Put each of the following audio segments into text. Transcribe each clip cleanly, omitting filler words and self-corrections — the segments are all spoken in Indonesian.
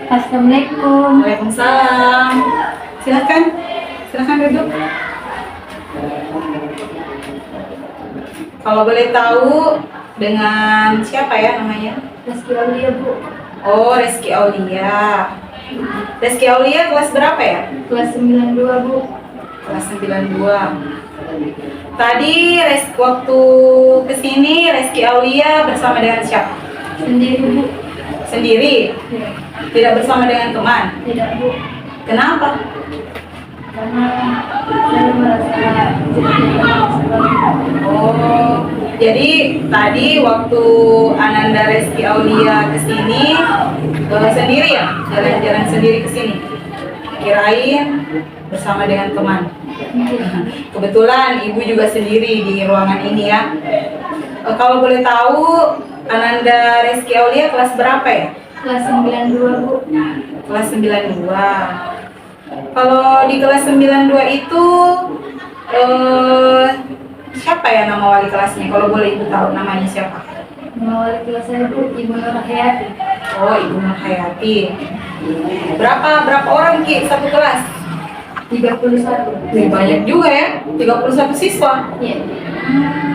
Assalamualaikum. Waalaikumsalam. Silakan, silakan duduk. Kalau boleh tahu dengan siapa ya namanya? Reski Aulia, Bu. Oh, Reski Aulia. Reski Aulia kelas berapa ya? Kelas 92, Bu. Kelas 92. Tadi waktu kesini Reski Aulia bersama dengan siapa? Sendiri, Bu. Sendiri? Ya. Tidak bersama dengan teman? Tidak, Bu. Kenapa? Karena saya merasa Oh, jadi tadi waktu Ananda Reski Aulia kesini sendiri ya? Jalan-jalan sendiri kesini? Kirain bersama dengan teman. Kebetulan ibu juga sendiri di ruangan ini ya. Kalau boleh tahu Ananda Reski Aulia kelas berapa ya? kelas 92, Bu. Kelas 92. Kalau di kelas 92 itu siapa ya nama wali kelasnya? Kalau boleh ibu tahu namanya siapa? Nama wali kelas saya, Bu, Ibu Nur Hayati. Oh, Ibu Nur Hayati. Berapa orang Ki satu kelas? 31. Wih, banyak juga ya, 31 siswa. Iya.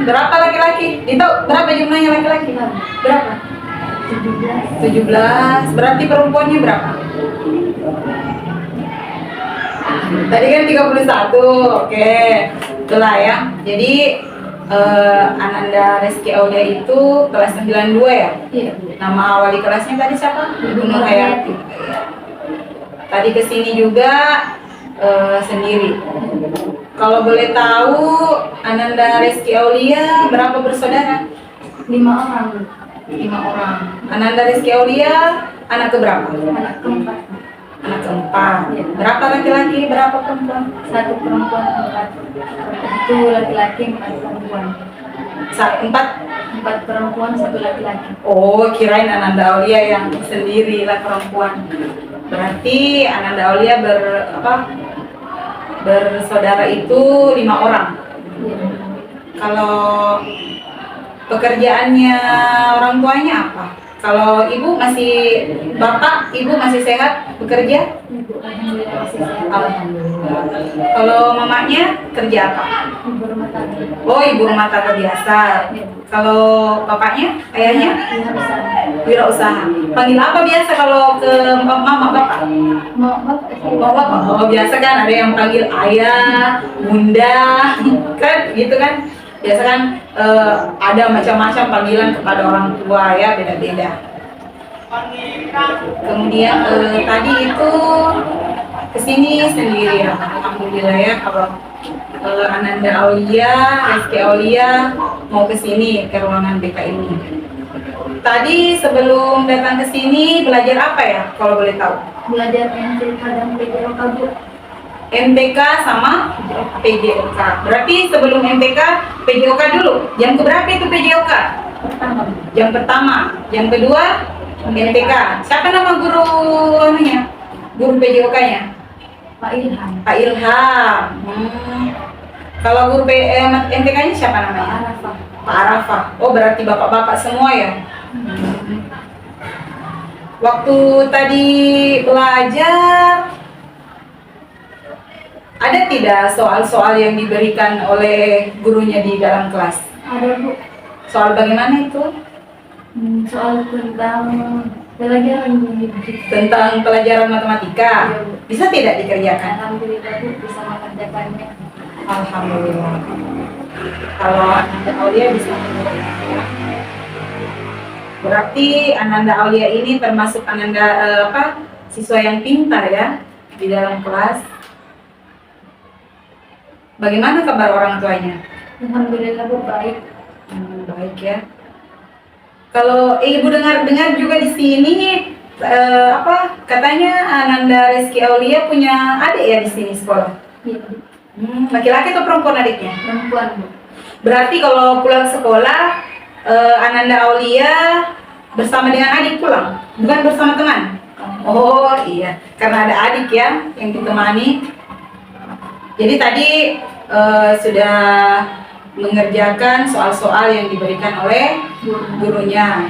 Berapa laki-laki? Ditahu berapa jumlahnya laki-laki? Berapa? 17. 17. Berarti perempuannya berapa? Tadi kan 31. Oke. Itulah ya. Jadi Ananda Reski Aulia itu kelas 92 ya? Iya, Bu. Nama wali kelasnya tadi siapa? Ibu Nur Nur Hayati. Tadi kesini juga sendiri. Kalau boleh tahu Ananda Reski Aulia berapa bersaudara? 5 orang, Bu. 5 orang. Ananda Reski Aulia anak keberapa? Anak keempat. Anak keempat. Iya. Berapa laki-laki, berapa perempuan? 1 perempuan, 4. Itu laki-laki, 4 perempuan. 4 perempuan, 1 laki-laki. Oh, kirain Ananda Aulia yang sendiri lah perempuan. Berarti Ananda Aulia bersaudara itu 5 orang. Iya. Kalau pekerjaannya orang tuanya apa? Kalau ibu ibu masih sehat bekerja? Ibu alhamdulillah masih sehat. Alhamdulillah. Kalau mamanya kerja apa? Ibu rumah tangga. Oh, ibu rumah tangga biasa. Kalau bapaknya, ayahnya? Iya, bisa. Wirausaha. Panggil apa biasa kalau ke mama bapak? Mau bapak? Oh, bapak. Oh, biasa kan ada yang panggil ayah, bunda, kan gitu kan? Biasa kan ada macam-macam panggilan kepada orang tua ya, beda-beda. Kemudian tadi itu kesini sendiri ya, alhamdulillah ya. Kalau Ananda Aulia, Reski Aulia mau kesini ke ruangan BK ini. Tadi sebelum datang ke sini belajar apa ya? Kalau boleh tahu? Belajar MTK dan PJOK, Bu. MTK sama PJOK. Berarti sebelum MTK PJOK dulu. Yang keberapa itu PJOK? Pertama. Yang pertama. Yang kedua MTK. Siapa nama guru anunya? Guru PJOK-nya? Pak Ilham. Pak Ilham. Kalau guru MTK-nya siapa Pak namanya? Arafah. Pak Arafah. Oh, berarti bapak-bapak semua ya? Waktu tadi belajar, ada tidak soal-soal yang diberikan oleh gurunya di dalam kelas? Ada, Bu. Soal bagaimana itu? Soal tentang pelajaran Tentang pelajaran matematika. Iya, Bu. Bisa tidak dikerjakan? Alhamdulillah, Bu, bisa mengerjakannya. Alhamdulillah. Kalau Ananda Aulia bisa mengerjakan. Berarti Ananda Aulia ini termasuk siswa yang pintar ya di dalam kelas. Bagaimana kabar orang tuanya? Alhamdulillah, Bu, baik. Baik ya. Kalau ibu dengar juga di sini katanya Ananda Reski Aulia punya adik ya di sini sekolah. Iya, Bu. Laki-laki atau perempuan adiknya? Perempuan, Bu. Berarti kalau pulang sekolah Ananda Aulia bersama dengan adik pulang, bukan bersama teman? Oh iya, karena ada adik ya yang ditemani. Jadi tadi sudah mengerjakan soal-soal yang diberikan oleh gurunya.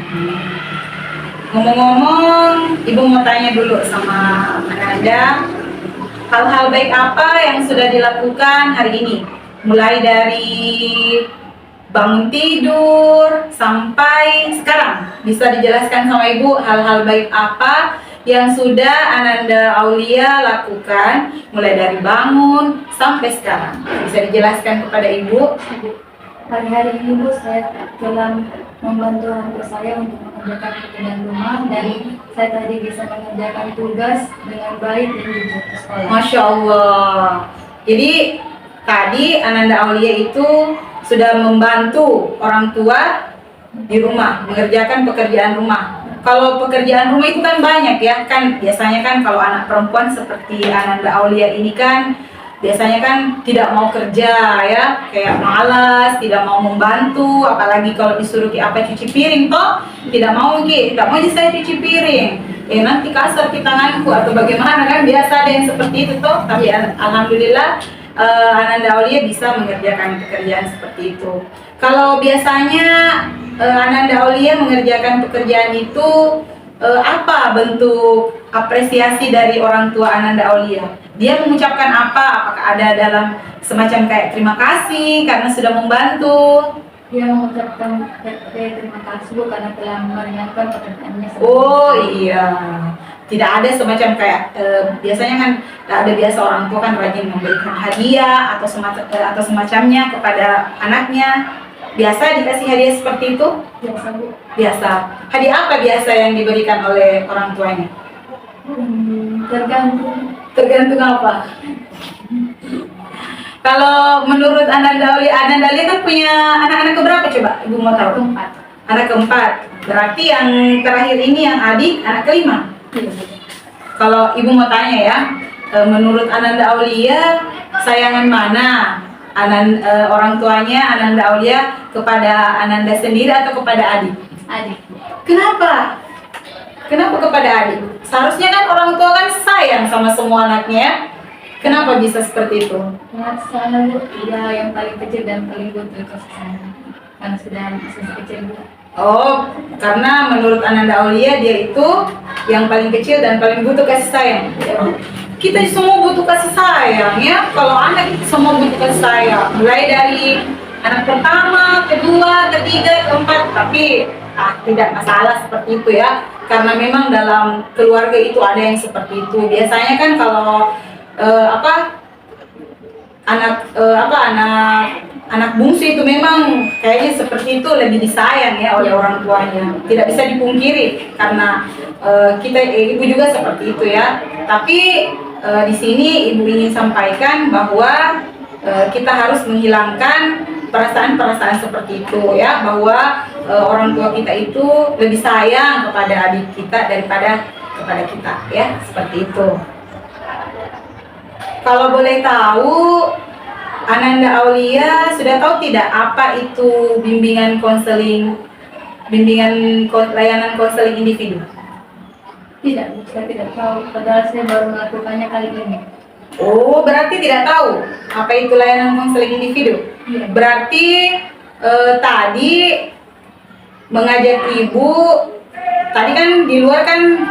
Ngomong-ngomong, Ibu mau tanya dulu sama Anda, hal-hal baik apa yang sudah dilakukan hari ini? Mulai dari bangun tidur sampai sekarang. Bisa dijelaskan sama Ibu hal-hal baik apa yang sudah Ananda Aulia lakukan mulai dari bangun sampai sekarang? Bisa dijelaskan kepada Ibu? Hari-hari ini Bu, saya telah membantu orang tua saya untuk mengerjakan pekerjaan rumah dan saya tadi bisa mengerjakan tugas dengan baik dan jujur ke sekolah. Masya Allah. Jadi tadi Ananda Aulia itu sudah membantu orang tua di rumah mengerjakan pekerjaan rumah. Kalau pekerjaan rumah itu kan banyak ya, kan biasanya kan kalau anak perempuan seperti Ananda Aulia ini kan biasanya kan tidak mau kerja ya, kayak malas, tidak mau membantu, apalagi kalau disuruh apa cuci piring toh tidak mau tidak mau saya cuci piring. Nanti kasar di tanganku atau bagaimana kan, biasa ada yang seperti itu toh. Tapi alhamdulillah Ananda Aulia bisa mengerjakan pekerjaan seperti itu. Kalau biasanya Ananda Aulia mengerjakan pekerjaan itu apa bentuk apresiasi dari orang tua Ananda Aulia? Dia mengucapkan apa? Apakah ada dalam semacam kayak terima kasih karena sudah membantu? Dia mengucapkan terima kasih Bu karena telah meringankan pekerjaannya. Oh iya, tidak ada semacam kayak biasanya kan ada biasa orang tua kan rajin memberikan hadiah atau semacamnya kepada anaknya. Biasa dikasih hadiah seperti itu? Biasa Bu. Biasa. Hadiah apa biasa yang diberikan oleh orang tuanya? Tergantung. Tergantung apa? Kalau menurut Ananda Aulia kan punya anak-anak keberapa coba? Ibu mau tahu? Keempat. Anak keempat. Berarti yang terakhir ini yang adik anak kelima. Kalau Ibu mau tanya ya, menurut Ananda Aulia sayangan mana orang tuanya Ananda Aulia kepada Ananda sendiri atau kepada adik? Adik. Kenapa? Kenapa kepada adik? Seharusnya kan orang tua kan sayang sama semua anaknya. Kenapa bisa seperti itu? Ingat sana Bu, dia yang paling kecil dan paling butuh kasih sayang. Karena sudah masih kecil Bu. Oh, karena menurut Ananda Aulia dia itu yang paling kecil dan paling butuh kasih sayang. Kita semua butuh kasih sayang ya. Kalau anak itu semua butuh kasih sayang. Mulai dari anak pertama, kedua, ketiga, keempat. Tapi tidak masalah seperti itu ya. Karena memang dalam keluarga itu ada yang seperti itu. Biasanya kan kalau anak bungsu itu memang kayaknya seperti itu, lebih disayang ya oleh orang tuanya. Tidak bisa dipungkiri karena kita ibu juga seperti itu ya. Tapi di sini ibu ingin sampaikan bahwa kita harus menghilangkan perasaan-perasaan seperti itu ya, bahwa orang tua kita itu lebih sayang kepada adik kita daripada kepada kita ya, seperti itu. Kalau boleh tahu, Ananda Aulia sudah tahu tidak apa itu bimbingan layanan konseling individu? Tidak, saya tidak tahu. Padahal saya baru melakukannya kali ini. Oh, berarti tidak tahu apa itu layanan konseling individu? Iya. Berarti tadi mengajak ibu, tadi kan di luar kan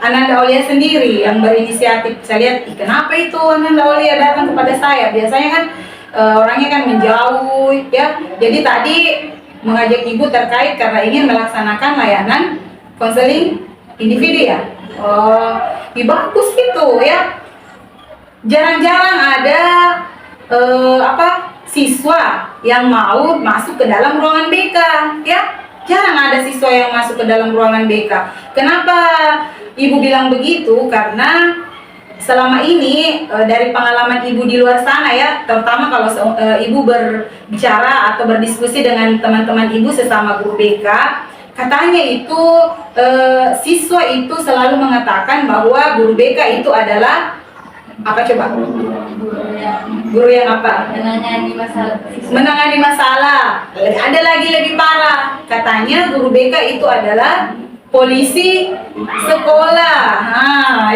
Ananda Aulia sendiri yang berinisiatif. Saya lihat, kenapa itu Ananda Aulia datang kepada saya? Biasanya kan orangnya kan menjauh ya. Jadi tadi mengajak ibu terkait karena ingin melaksanakan layanan konseling individu ya. Oh, bagus itu ya. Jarang-jarang ada siswa yang mau masuk ke dalam ruangan BK ya. Jarang ada siswa yang masuk ke dalam ruangan BK. Kenapa ibu bilang begitu? Karena selama ini dari pengalaman ibu di luar sana ya, terutama kalau ibu berbicara atau berdiskusi dengan teman-teman ibu sesama guru BK, katanya itu siswa itu selalu mengatakan bahwa guru BK itu adalah apa coba? Guru yang apa? Menangani masalah. Menangani masalah. Ada lagi lebih parah. Katanya guru BK itu adalah polisi sekolah.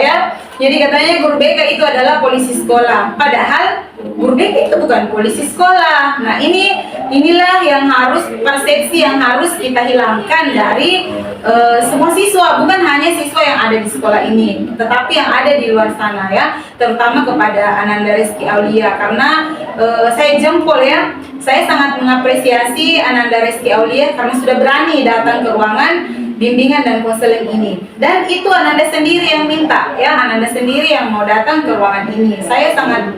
Ya. Jadi katanya guru BK itu adalah polisi sekolah. Padahal guru BK itu bukan polisi sekolah. Nah, inilah yang harus persepsi yang harus kita hilangkan dari semua siswa, bukan hanya siswa yang ada di sekolah ini, tetapi yang ada di luar sana ya, terutama kepada Ananda Rizky Aulia, karena saya jempol ya, saya sangat mengapresiasi Ananda Rizky Aulia karena sudah berani datang ke ruangan bimbingan dan konseling ini, dan itu Ananda sendiri yang minta ya, Ananda sendiri yang mau datang ke ruangan ini. Saya sangat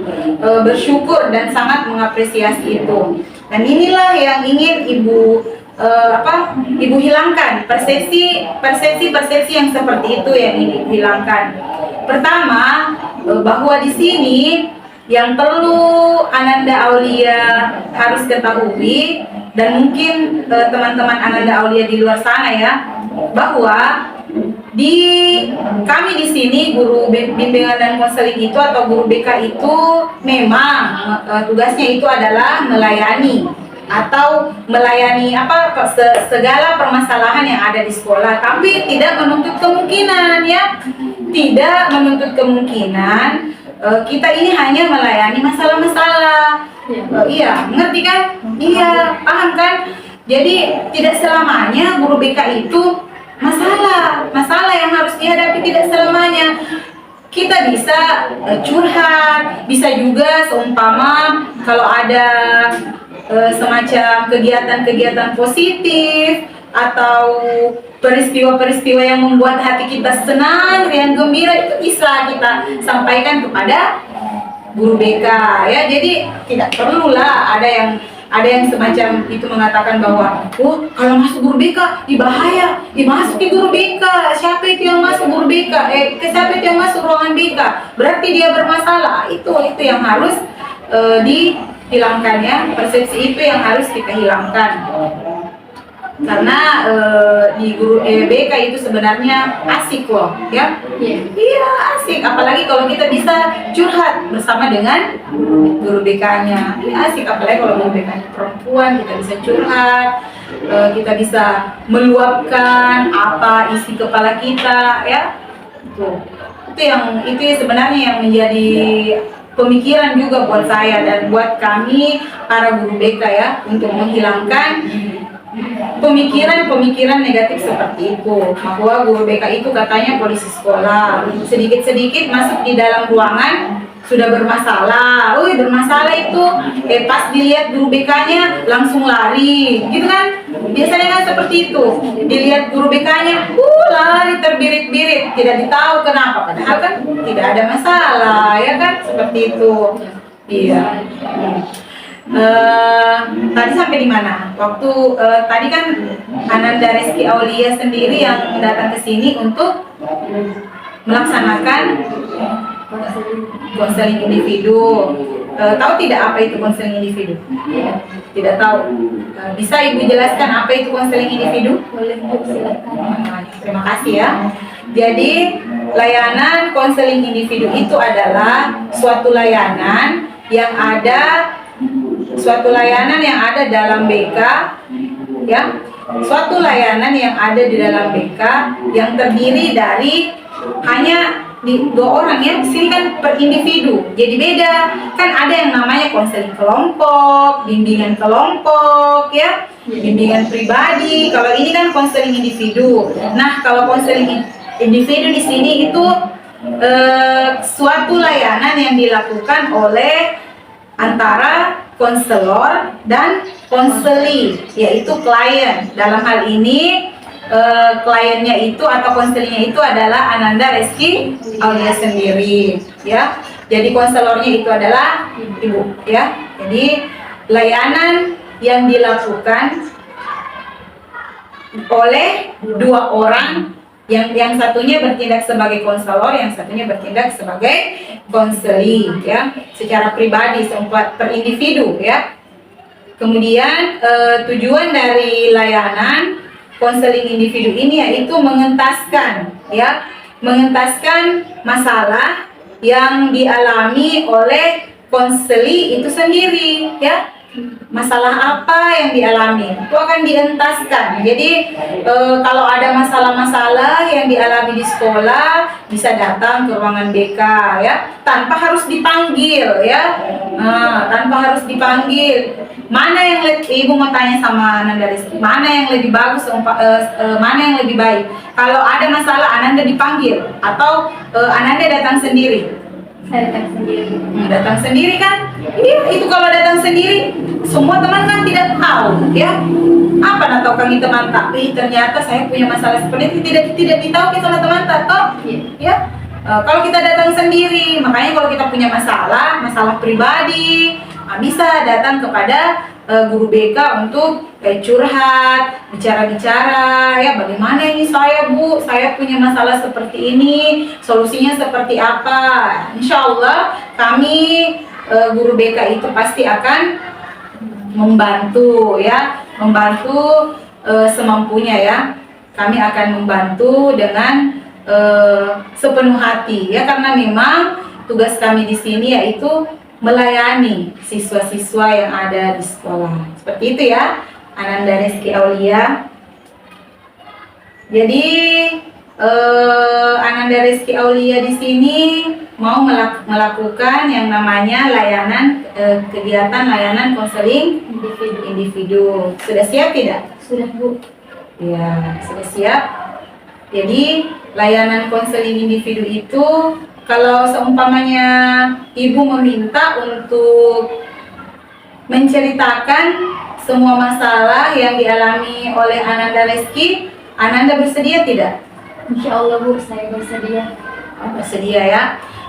bersyukur dan sangat mengapresiasi itu, dan inilah yang ingin Ibu hilangkan, persepsi yang seperti itu yang ingin hilangkan. Pertama, bahwa di sini yang perlu Ananda Aulia harus ketahui, dan mungkin teman-teman Ananda Aulia di luar sana ya, bahwa kami di sini guru bimbingan dan konseling itu atau guru BK itu memang tugasnya itu adalah melayani atau melayani segala permasalahan yang ada di sekolah, tapi tidak menuntut kemungkinan ya, tidak menuntut kemungkinan kita ini hanya melayani masalah-masalah. Iya, ngerti kan? Iya, paham kan? Jadi tidak selamanya guru BK itu masalah yang harus dihadapi, tidak selamanya. Kita bisa curhat, bisa juga seumpama kalau ada semacam kegiatan-kegiatan positif atau peristiwa-peristiwa yang membuat hati kita senang dan gembira, itu bisa kita sampaikan kepada guru BK ya. Jadi tidak perlulah ada yang semacam itu mengatakan bahwa kalau masuk guru BK bahaya, dimasuki guru BK, siapa itu yang masuk guru BK, siapa itu yang masuk ruangan BK, berarti dia bermasalah. Itu yang harus dihilangkan ya, persepsi itu yang harus kita hilangkan, karena di guru BK itu sebenarnya asik loh ya. Iya, asik, apalagi kalau kita bisa curhat bersama dengan guru BK-nya. Ini asik, apalagi kalau guru BK-nya perempuan, kita bisa curhat, kita bisa meluapkan apa isi kepala kita ya. Itu sebenarnya yang menjadi pemikiran juga buat saya dan buat kami para guru BK ya, untuk menghilangkan pemikiran negatif seperti itu, bahwa guru BK itu katanya polisi sekolah, sedikit-sedikit masuk di dalam ruangan sudah bermasalah. Bermasalah itu pas dilihat guru BK-nya langsung lari gitu kan, biasanya kan seperti itu, dilihat guru BK-nya lari terbirit-birit, tidak ditahu kenapa, padahal kan tidak ada masalah ya kan, seperti itu. Iya. Tadi sampai di mana? Waktu tadi kan Ananda Rizky Aulia sendiri yang datang ke sini untuk melaksanakan konseling individu. Tahu tidak apa itu konseling individu? Tidak tahu. Bisa Ibu jelaskan apa itu konseling individu? Boleh, Bu, silakan. Terima kasih ya. Jadi layanan konseling individu itu adalah suatu layanan yang ada dalam BK ya, suatu layanan yang ada di dalam BK yang terdiri dari hanya dua orang ya. Sini kan per individu, jadi beda kan, ada yang namanya konseling kelompok, bimbingan kelompok ya, bimbingan pribadi. Kalau ini kan konseling individu. Nah, kalau konseling individu di sini itu suatu layanan yang dilakukan oleh antara konselor dan konseli, yaitu klien. Dalam hal ini kliennya itu atau konselingnya itu adalah Ananda Rizky Aulia sendiri ya. Jadi konselornya itu adalah Ibu ya. Jadi layanan yang dilakukan oleh dua orang, yang satunya bertindak sebagai konselor, yang satunya bertindak sebagai konseli ya, secara pribadi, sempat per individu ya. Kemudian tujuan dari layanan konseling individu ini yaitu mengentaskan masalah yang dialami oleh konseli itu sendiri ya. masalah apa yang dialami, itu akan dientaskan. Jadi kalau ada masalah-masalah yang dialami di sekolah, bisa datang ke ruangan BK ya, tanpa harus dipanggil ya. Tanpa harus dipanggil. Mana yang Ibu mau tanya sama Ananda Rizky, mana yang lebih bagus, mana yang lebih baik? Kalau ada masalah Ananda dipanggil atau Ananda datang sendiri? Saya datang sendiri. Datang sendiri kan? Iya, itu kalau datang sendiri, semua teman kan tidak tahu, ya. Apa nak tahu kami teman tak? Ternyata saya punya masalah seperti itu, tidak ditahu sama teman tak toh? Ya. Kalau kita datang sendiri, makanya kalau kita punya masalah pribadi, bisa datang kepada guru BK untuk curhat, bicara-bicara ya, bagaimana ini saya Bu, saya punya masalah seperti ini, solusinya seperti apa. Insya Allah kami guru BK itu pasti akan membantu ya, membantu semampunya ya. Kami akan membantu dengan sepenuh hati ya, karena memang tugas kami di sini yaitu melayani siswa-siswa yang ada di sekolah. Seperti itu ya, Ananda Rizky Aulia. Jadi Ananda Rizky Aulia di sini mau melakukan yang namanya layanan kegiatan layanan konseling individu. Sudah siap tidak? Sudah Bu. Ya, sudah siap. Jadi layanan konseling individu itu, kalau seumpamanya Ibu meminta untuk menceritakan semua masalah yang dialami oleh Ananda Rizky, Ananda bersedia tidak? Insya Allah Bu, saya bersedia. Bersedia ya,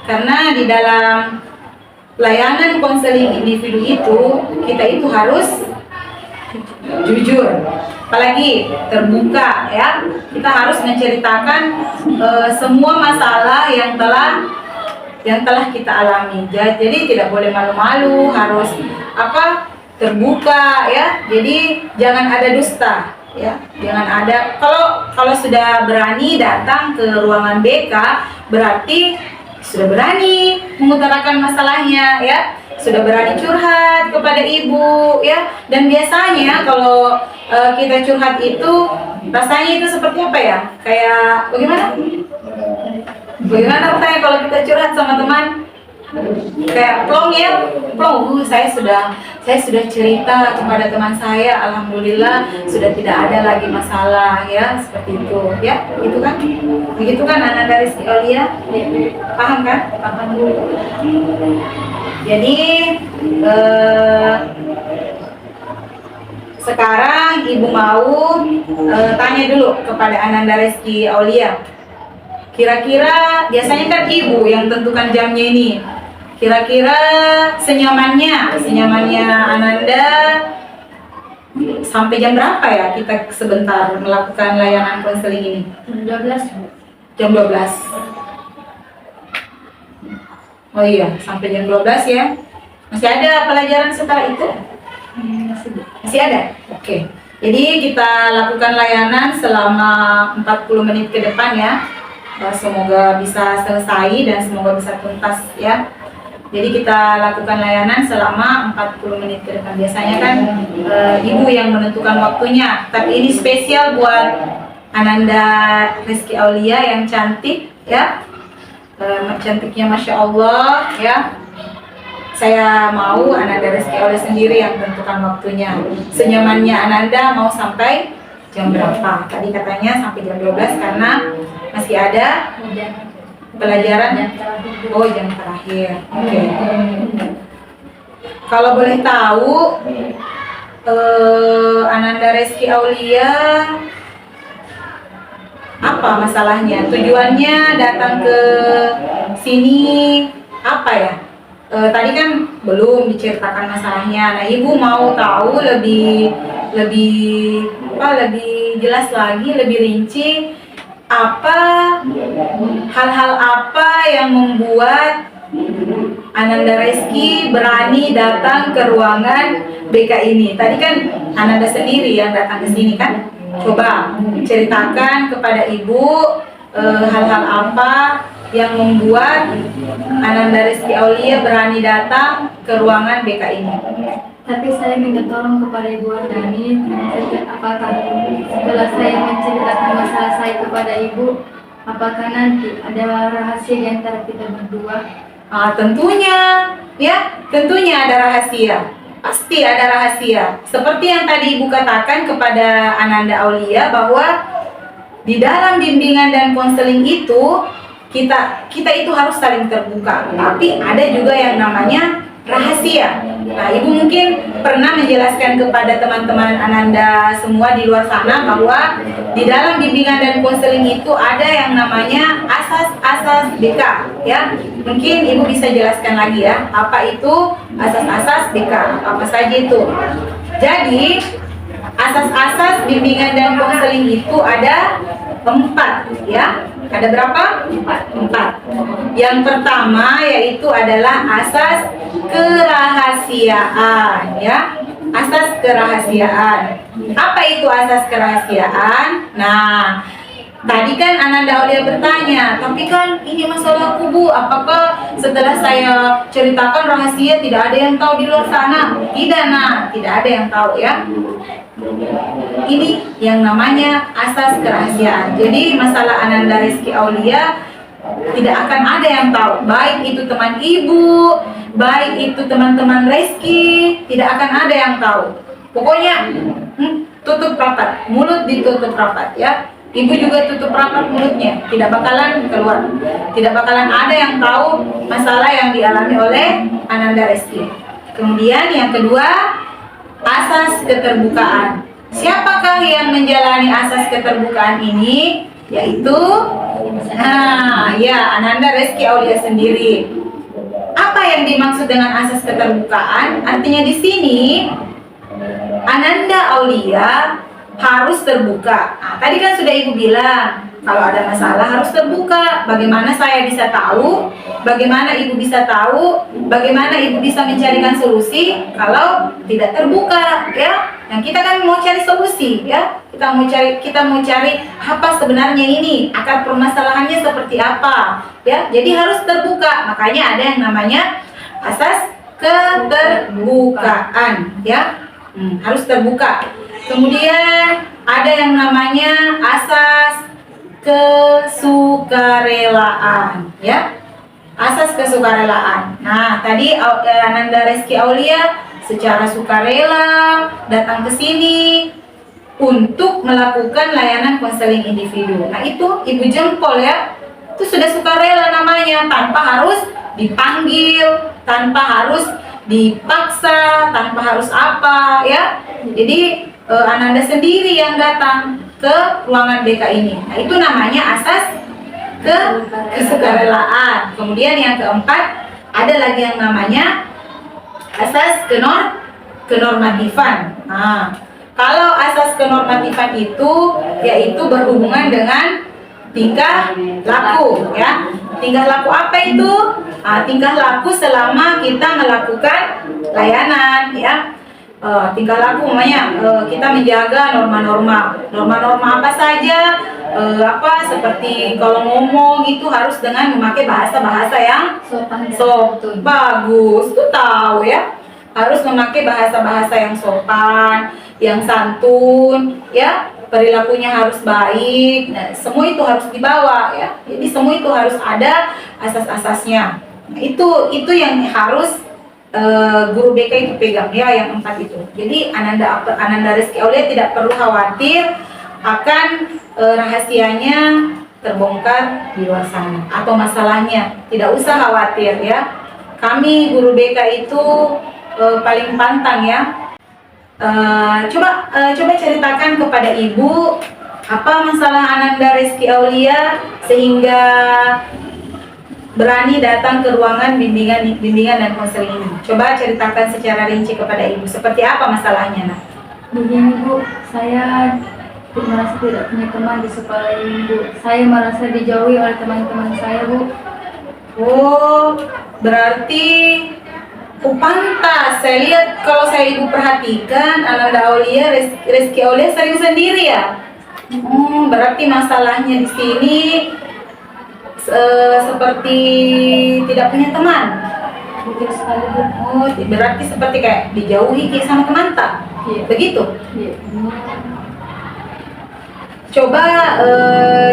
karena di dalam layanan konseling individu itu, kita itu harus jujur, apalagi terbuka ya. Kita harus menceritakan semua masalah yang telah kita alami. Jadi tidak boleh malu-malu, harus terbuka ya. Jadi jangan ada dusta ya, jangan ada. Kalau sudah berani datang ke ruangan BK, berarti sudah berani mengutarakan masalahnya ya, sudah berani curhat kepada Ibu ya. Dan biasanya kalau kita curhat itu rasanya itu seperti apa ya, kayak bagaimana rasanya kalau kita curhat sama teman? Kayak plong ya, plong. Saya sudah cerita kepada teman saya, alhamdulillah sudah tidak ada lagi masalah ya, seperti itu ya. Itu kan, begitu kan Ananda Rizky Aulia? Paham kan? Paham Bu. Jadi sekarang Ibu mau tanya dulu kepada Ananda Rizky Aulia. Kira-kira biasanya kan Ibu yang tentukan jamnya ini. Kira-kira senyamannya Ananda sampai jam berapa ya kita sebentar melakukan layanan konseling ini? Jam 12 Bu. Jam 12. Oh iya, sampai jam 12 ya. Masih ada pelajaran setelah itu? Masih ada? Oke. Jadi kita lakukan layanan selama 40 menit ke depan ya. Semoga bisa selesai dan semoga bisa tuntas ya. Jadi kita lakukan layanan selama 40 menit ke depan. Biasanya kan Ibu yang menentukan waktunya. Tapi ini spesial buat Ananda Rizky Aulia yang cantik ya. Cantiknya Masya Allah ya. Saya mau Ananda Rizky Aulia sendiri yang menentukan waktunya. Senyamannya Ananda mau sampai jam berapa? Tadi katanya sampai jam 12 karena masih ada pelajaran. Oh, jam terakhir. Oke. Kalau boleh tahu, Ananda Rizky Aulia apa masalahnya? Tujuannya datang ke sini apa ya? Tadi kan belum diceritakan masalahnya. Nah, Ibu mau tahu lebih jelas lagi, lebih rinci, hal-hal apa yang membuat Ananda Rizky berani datang ke ruangan BK ini. Tadi kan Ananda sendiri yang datang ke sini kan. Coba ceritakan kepada Ibu hal-hal apa yang membuat Ananda Rizky Aulia berani datang ke ruangan BK ini. Tapi saya minta tolong kepada Ibu Wardani, apakah setelah saya menceritakan masalah saya kepada Ibu, apakah nanti ada rahasia di antara kita berdua? Tentunya, ya, tentunya ada rahasia. Pasti ada rahasia. Seperti yang tadi Ibu katakan kepada Ananda Aulia bahwa di dalam bimbingan dan konseling itu kita itu harus saling terbuka. Tapi ada juga yang namanya rahasia. Nah, Ibu mungkin pernah menjelaskan kepada teman-teman Ananda semua di luar sana bahwa di dalam bimbingan dan konseling itu ada yang namanya asas-asas BK, ya. Mungkin Ibu bisa jelaskan lagi ya, apa itu asas-asas BK, apa saja itu. Jadi, asas-asas bimbingan dan konseling itu ada 4, ya. Ada berapa? 4. Yang pertama yaitu adalah asas kerahasiaan, ya. Asas kerahasiaan. Apa itu asas kerahasiaan? Nah, tadi kan Ananda Aulia bertanya, tapi kan ini masalahku Bu, apakah setelah saya ceritakan rahasia tidak ada yang tahu di luar sana? Tidak, nah, tidak ada yang tahu, ya. Ini yang namanya asas kerahasiaan. Jadi masalah Ananda Rizky Aulia tidak akan ada yang tahu, baik itu teman Ibu, baik itu teman-teman Rizky, tidak akan ada yang tahu. Pokoknya tutup rapat, mulut ditutup rapat, ya. Ibu juga tutup rapat mulutnya, tidak bakalan keluar, tidak bakalan ada yang tahu masalah yang dialami oleh Ananda Rizky. Kemudian yang kedua, asas keterbukaan. Siapakah yang menjalani asas keterbukaan ini? Yaitu Ananda Rizky Aulia sendiri. Apa yang dimaksud dengan asas keterbukaan? Artinya di sini Ananda Aulia harus terbuka. Nah, tadi kan sudah Ibu bilang, kalau ada masalah harus terbuka. Bagaimana saya bisa tahu? Bagaimana Ibu bisa tahu? Bagaimana Ibu bisa mencarikan solusi kalau tidak terbuka, ya? Yang kita kan mau cari solusi, ya. Kita mau cari apa sebenarnya ini, akar permasalahannya seperti apa, ya. Jadi harus terbuka. Makanya ada yang namanya asas keterbukaan, ya. Harus terbuka. Kemudian ada yang namanya asas kesukarelaan, ya. Asas kesukarelaan. Nah, tadi Ananda Rizky Aulia secara sukarela datang ke sini untuk melakukan layanan konseling individu. Nah, itu Ibu jempol, ya. Itu sudah sukarela namanya, tanpa harus dipanggil, tanpa harus dipaksa, tanpa harus apa, ya. Jadi Ananda sendiri yang datang ke ruangan BK ini. Nah, itu namanya asas kesukarelaan. Kemudian yang keempat, ada lagi yang namanya asas kenormatifan. Nah, kalau asas kenormatifan itu yaitu berhubungan dengan tingkah laku, ya. Tingkah laku apa itu? Tingkah laku selama kita melakukan layanan, ya. Tingkah laku namanya kita menjaga norma-norma apa saja, seperti kalau ngomong itu harus dengan memakai bahasa-bahasa yang sopan, bagus, tuh tahu, ya. Harus memakai bahasa-bahasa yang sopan, yang santun, ya. Perilakunya harus baik. Nah, semua itu harus dibawa, ya. Jadi semua itu harus ada asas-asasnya. Nah, itu yang harus guru BK itu pegang, ya, yang 4 itu. Jadi Ananda Rizky Aulia tidak perlu khawatir akan rahasianya terbongkar di luar sana atau masalahnya. Tidak usah khawatir, ya. Kami guru BK itu paling pantang, ya. Coba ceritakan kepada Ibu apa masalah Ananda Rizky Aulia sehingga berani datang ke ruangan bimbingan dan konseling ini. Coba ceritakan secara rinci kepada Ibu seperti apa masalahnya, Nak. Begini Bu, saya merasa tidak punya teman di sekolah ini Bu. Saya merasa dijauhi oleh teman-teman saya Bu. Oh, berarti pantas. Saya lihat kalau saya Ibu perhatikan Ananda Aulia, Rizky Aulia sering sendiri, ya. Berarti masalahnya di sini seperti tidak punya teman. Betul sekali Bu. Oh, berarti seperti kayak dijauhi kayak sama teman tak? Iya. Begitu? Iya. Coba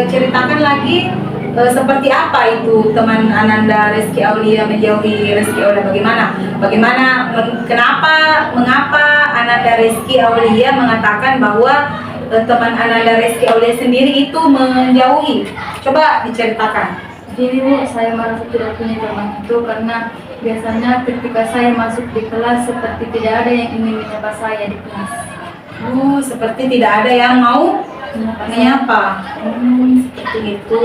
ceritakan lagi seperti apa itu teman Ananda Reski Aulia menjauhi Reski Aulia, mengapa Ananda Reski Aulia mengatakan bahwa teman Ananda Reski Aulia sendiri itu menjauhi? Coba diceritakan. Jadi Bu, saya merasa tidak punya teman itu karena biasanya ketika saya masuk di kelas seperti tidak ada yang ingin menyapa saya di kelas. Oh, seperti tidak ada yang mau menyapa. Seperti itu.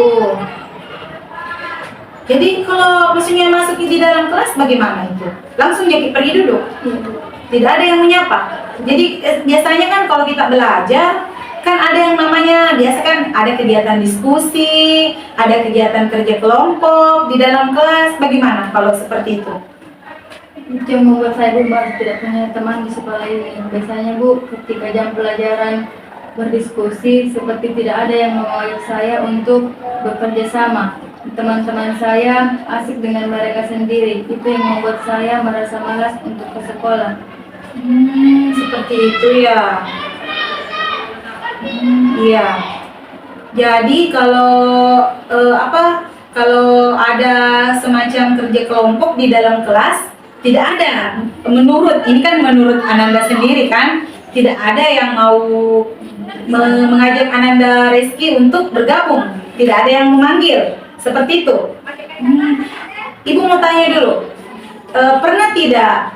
Jadi kalau maksudnya masuk di dalam kelas bagaimana itu? Langsung jadi pergi duduk. Iya Bu. Tidak ada yang menyapa. Jadi biasanya kan kalau kita belajar kan ada yang namanya, biasa kan ada kegiatan diskusi, ada kegiatan kerja kelompok di dalam kelas. Bagaimana kalau seperti itu? Itu yang membuat saya Bu merasa tidak punya teman di sekolah ini. Biasanya Bu, ketika jam pelajaran berdiskusi seperti tidak ada yang mengajak saya untuk bekerja sama. Teman-teman saya asik dengan mereka sendiri. Itu yang membuat saya merasa malas untuk ke sekolah. Seperti itu ya. Iya. Jadi kalau kalau ada semacam kerja kelompok di dalam kelas, tidak ada. Menurut Ananda sendiri kan, tidak ada yang mau mengajak Ananda Reski untuk bergabung. Tidak ada yang memanggil. Seperti itu. Ibu mau tanya dulu. Pernah tidak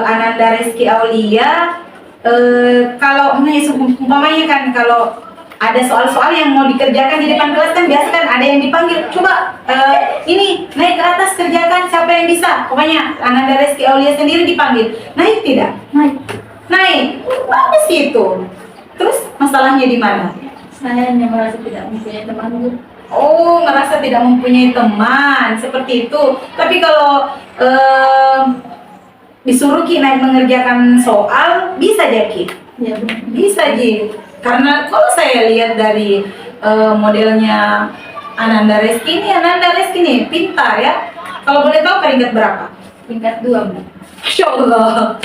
Ananda Reski Aulia kalau umpamanya kan kalau ada soal-soal yang mau dikerjakan di depan kelas kan biasa kan ada yang dipanggil, coba ini naik ke atas kerjakan, siapa yang bisa? Pokoknya Ananda Reski Aulia sendiri dipanggil. Naik tidak? Naik. Bagus itu. Terus masalahnya di mana? Saya hanya merasa tidak mempunyai teman Bu. Oh, merasa tidak mempunyai teman, seperti itu. Tapi kalau disuruh Ki naik mengerjakan soal, bisa aja Ki? Iya Bu. Bisa Ji. Karena kalau saya lihat dari modelnya Ananda Reski ini pintar ya. Kalau boleh tahu peringkat berapa? Tingkat 2 Bu. Masya Allah.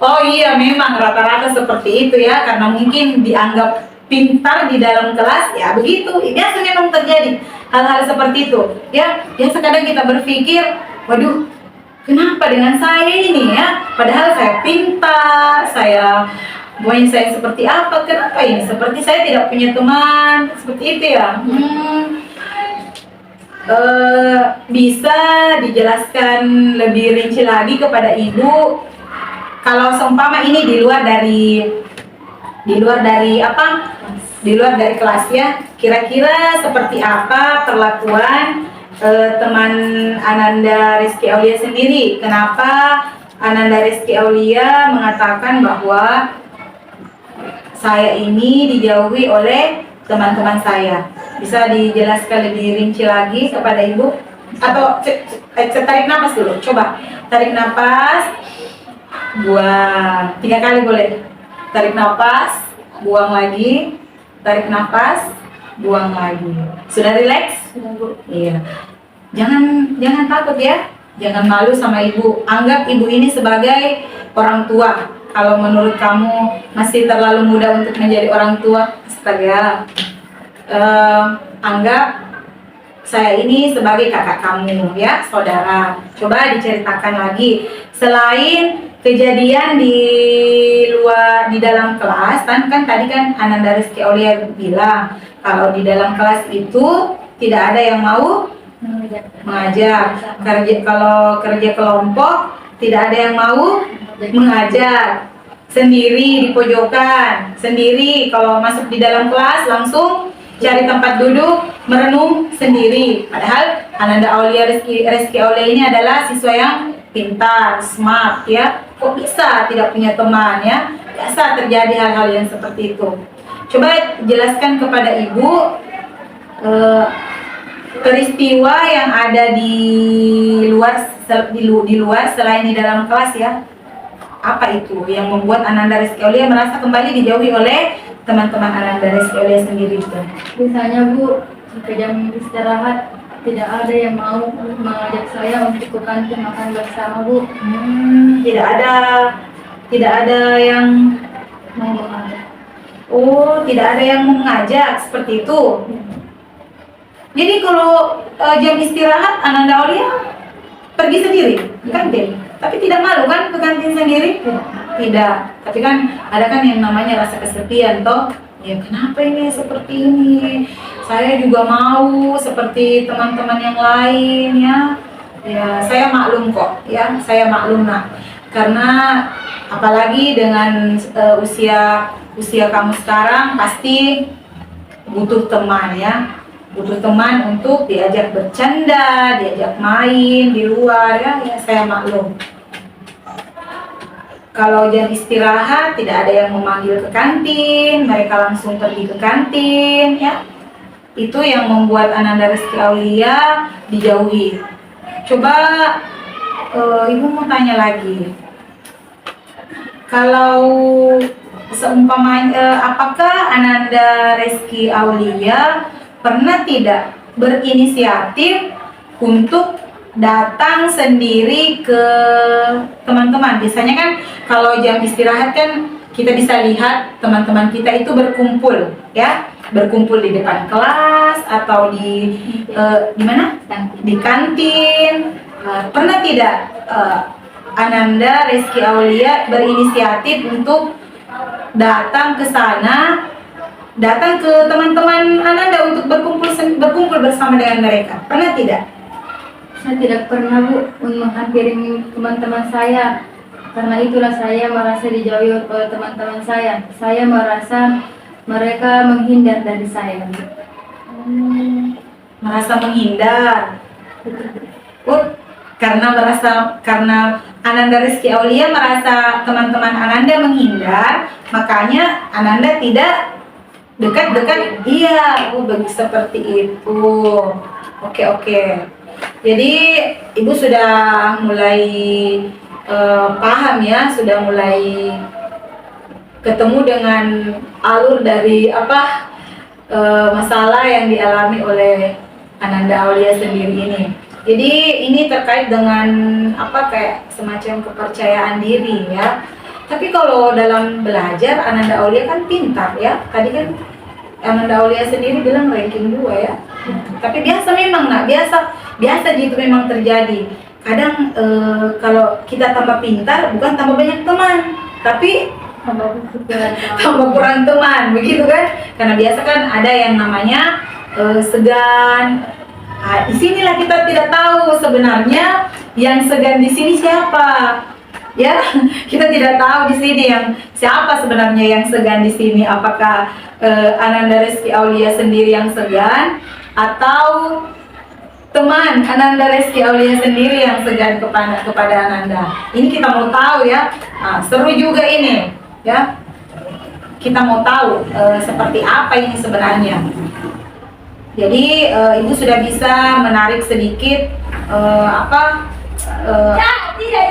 Oh iya, memang rata-rata seperti itu ya, karena mungkin dianggap pintar di dalam kelas ya, begitu. Biasa memang terjadi hal-hal seperti itu ya. Biasa kadang kita berpikir, waduh, kenapa dengan saya ini ya? Padahal saya pintar, saya seperti apa? Kenapa ini? Seperti saya tidak punya teman, seperti itu ya. Bisa dijelaskan lebih rinci lagi kepada ibu kalau seumpama ini di luar dari apa? Di luar dari kelas ya. Kira-kira seperti apa perlakuan teman Ananda Reski Aulia sendiri? Kenapa Ananda Reski Aulia mengatakan bahwa saya ini dijauhi oleh teman-teman saya? Bisa dijelaskan lebih rinci lagi kepada ibu? Atau tarik nafas dulu, coba tarik nafas, buang 3 kali boleh. Tarik nafas, buang lagi, tarik nafas, buang lagi. Sudah rileks? Sudah Bu. Iya. Jangan takut ya, jangan malu sama ibu. Anggap ibu ini sebagai orang tua. Kalau menurut kamu masih terlalu muda untuk menjadi orang tua, astaga, anggap saya ini sebagai kakak kamu ya, saudara. Coba diceritakan lagi, selain kejadian di dalam kelas, kan tadi kan Ananda Reski Aulia bilang kalau di dalam kelas itu tidak ada yang mau mengajak. Kalau kerja kelompok tidak ada yang mau mengajak. Sendiri di pojokan, sendiri kalau masuk di dalam kelas langsung cari tempat duduk, merenung sendiri. Padahal Ananda Aulia Reski Aulia ini adalah siswa yang pintar, smart ya. Kok bisa tidak punya teman ya? Biasa terjadi hal-hal yang seperti itu. Coba jelaskan kepada ibu peristiwa yang ada di luar selain di dalam kelas ya. Apa itu yang membuat Ananda Reski Aulia merasa kembali dijauhi oleh teman-teman Ananda Reski Aulia sendiri juga? Misalnya Bu, jika jam istirahat tidak ada yang mau mengajak saya untuk ke kantin makan bersama, Bu. Tidak ada yang Mau mengajak. Oh, tidak ada yang mengajak seperti itu. Jadi kalau jam istirahat Ananda Aulia pergi sendiri ke kantin, tapi tidak malu kan ke kantin sendiri? Tidak. Tapi kan ada kan yang namanya rasa kesepian toh. Ya kenapa ini seperti ini? Saya juga mau seperti teman-teman yang lain ya. Ya saya maklum kok ya, saya maklum nak. Karena apalagi dengan usia kamu sekarang pasti butuh teman ya. Butuh teman untuk diajak bercanda, diajak main di luar ya saya maklum. Kalau jam istirahat tidak ada yang memanggil ke kantin, mereka langsung pergi ke kantin ya. Itu yang membuat Ananda Rizky Aulia dijauhi. Coba Ibu mau tanya lagi. Kalau seumpamanya apakah Ananda Rizky Aulia pernah tidak berinisiatif untuk datang sendiri ke teman-teman? Biasanya kan kalau jam istirahat kan kita bisa lihat teman-teman kita itu berkumpul ya, berkumpul di depan kelas atau di mana? Di kantin. Pernah tidak Ananda Rizky Aulia berinisiatif untuk datang ke sana, datang ke teman-teman Ananda untuk berkumpul bersama dengan mereka? Pernah tidak? Saya tidak pernah, Bu, menghampiri teman-teman saya. Karena itulah saya merasa dijauhi oleh teman-teman saya. Saya merasa mereka menghindar dari saya, Bu. Merasa menghindar. Karena Ananda Rizky Aulia merasa teman-teman Ananda menghindar, makanya Ananda tidak dekat-dekat. Iya, seperti itu. Oke. Jadi Ibu sudah mulai paham ya, sudah mulai ketemu dengan alur dari masalah yang dialami oleh Ananda Aulia sendiri ini. Jadi ini terkait dengan kayak semacam kepercayaan diri ya. Tapi kalau dalam belajar Ananda Aulia kan pintar ya. Tadi kan Ananda Aulia sendiri bilang ranking 2 ya. Tapi biasa memang biasa gitu memang terjadi. Kadang kalau kita tambah pintar bukan tambah banyak teman, tapi tambah kurang teman, begitu kan? Karena biasa kan ada yang namanya segan. Nah, disinilah kita tidak tahu sebenarnya yang segan di sini siapa, ya. Kita tidak tahu di sini yang siapa sebenarnya yang segan di sini. Apakah Ananda Rizky Aulia sendiri yang segan atau teman Ananda Rizky Aulia sendiri yang segan kepada Ananda? Ini kita mau tahu ya. Nah, seru juga ini, ya. Kita mau tahu seperti apa ini sebenarnya. Jadi Ibu sudah bisa menarik sedikit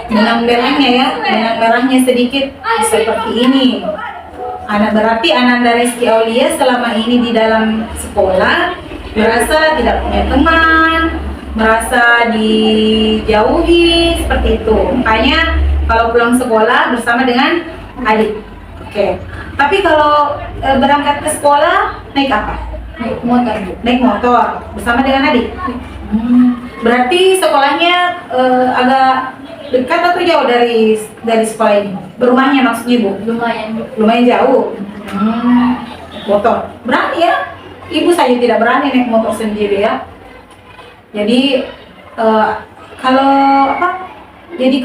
benang merahnya ya, benang merahnya sedikit seperti ini. Berarti Ananda Rizky Aulia selama ini di dalam sekolah merasa tidak punya teman, merasa dijauhi seperti itu. Makanya kalau pulang sekolah bersama dengan adik. Oke. Tapi kalau berangkat ke sekolah naik apa? Naik motor, Bu. Naik motor bersama dengan adik. Berarti sekolahnya agak dekat atau jauh dari sekolah ini? Berumahnya maksudnya, Bu? Lumayan, Bu. Lumayan jauh. Motor. Berani ya? Ibu saja tidak berani naik motor sendiri ya. Jadi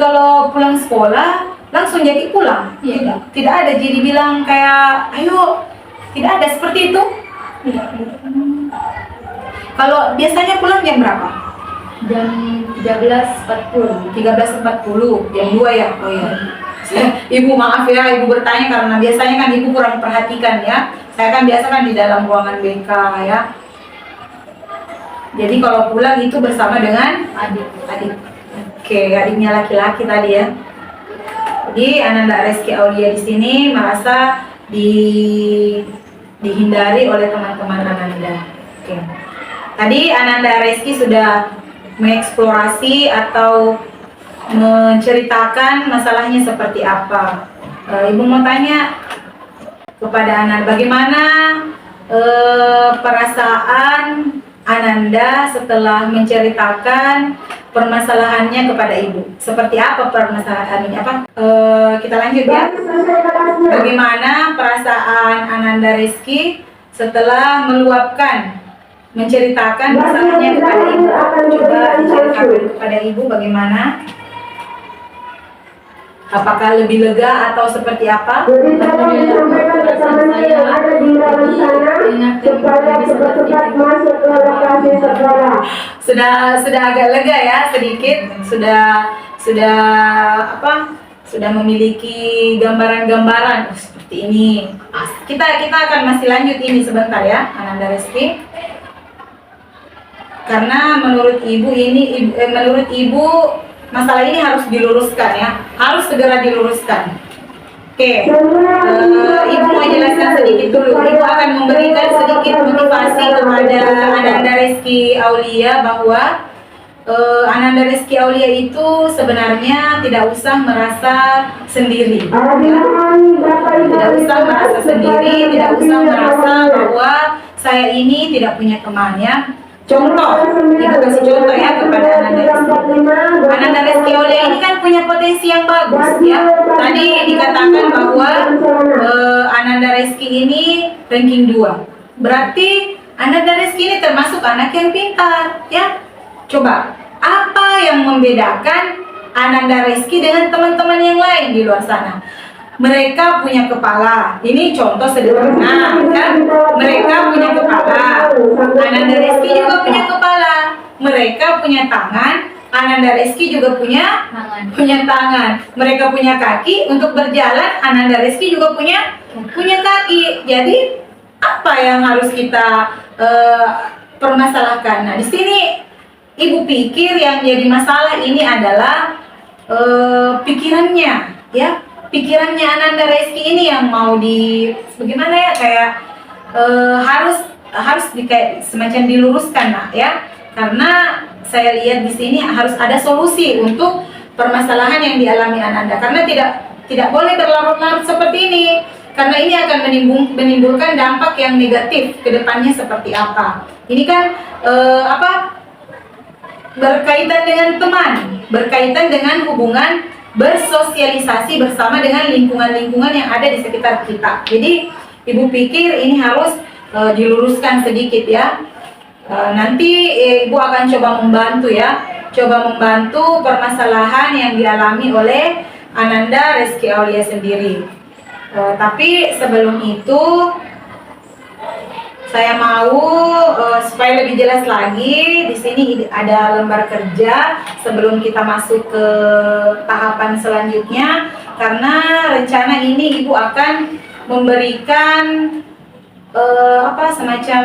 kalau pulang sekolah langsung jadi pulang. Iya. Tidak ada jadi bilang kayak ayo, tidak ada seperti itu. Kalau biasanya pulang jam berapa? Jam 13.40. 13.40, jam 2 ya? Oh iya. Ibu maaf ya, Ibu bertanya karena biasanya kan Ibu kurang perhatikan ya. Saya kan biasa kan di dalam ruangan BK ya. Jadi kalau pulang itu bersama dengan adik. Oke, adiknya laki-laki tadi ya. Jadi Ananda Rizky Aulia di sini merasa dihindari oleh teman-teman Ananda. Oke. Tadi Ananda Reski sudah mengeksplorasi atau menceritakan masalahnya seperti apa. Ibu mau tanya kepada Ananda, bagaimana perasaan Ananda setelah menceritakan permasalahannya kepada ibu? Seperti apa permasalahannya? Kita lanjut ya. Bagaimana perasaan Ananda Reski setelah meluapkan, menceritakan masalahnya kepada ibu? Coba diceritakan kepada ibu bagaimana? Apakah lebih lega atau seperti apa? Sudah agak lega ya sedikit, sudah memiliki gambaran-gambaran seperti ini. Kita akan masih lanjut ini sebentar ya, Ananda Reski. Karena menurut ibu masalah ini harus diluruskan ya, harus segera diluruskan. Oke, ibu mau jelaskan sedikit dulu. Ibu akan memberikan sedikit motivasi kepada Ananda Reski Aulia bahwa Ananda Reski Aulia itu sebenarnya tidak usah merasa sendiri. Ya. Tidak usah merasa sendiri, tidak usah merasa bahwa saya ini tidak punya teman ya. Contoh, ibu kasih contoh ya kepada Ananda Reski. Ananda Reski Aulia ini kan punya potensi yang bagus ya. Tadi dikatakan bahwa Ananda Reski ini ranking 2. Berarti Ananda Reski ini termasuk anak yang pintar ya. Coba, apa yang membedakan Ananda Reski dengan teman-teman yang lain di luar sana? Mereka punya kepala. Ini contoh sederhana kan? Mereka punya kepala. Ananda Reski juga punya kepala. Mereka punya tangan. Ananda Reski juga punya tangan. Mereka punya kaki untuk berjalan. Ananda Reski juga punya kaki. Jadi apa yang harus kita permasalahkan? Nah, di sini ibu pikir yang jadi masalah ini adalah pikirannya, ya. Pikirannya Ananda Reski ini yang mau bagaimana ya, kayak harus kayak semacam diluruskan lah ya. Karena saya lihat di sini harus ada solusi untuk permasalahan yang dialami Ananda. Karena tidak boleh berlarut-larut seperti ini. Karena ini akan menimbulkan dampak yang negatif ke depannya seperti apa. Ini kan berkaitan dengan teman, berkaitan dengan hubungan bersosialisasi bersama dengan lingkungan-lingkungan yang ada di sekitar kita. Jadi ibu pikir ini harus diluruskan sedikit ya. Nanti ibu akan coba membantu ya, permasalahan yang dialami oleh Ananda Reski Aulia sendiri. Tapi sebelum itu saya mau supaya lebih jelas lagi, di sini ada lembar kerja sebelum kita masuk ke tahapan selanjutnya. Karena rencana ini ibu akan memberikan semacam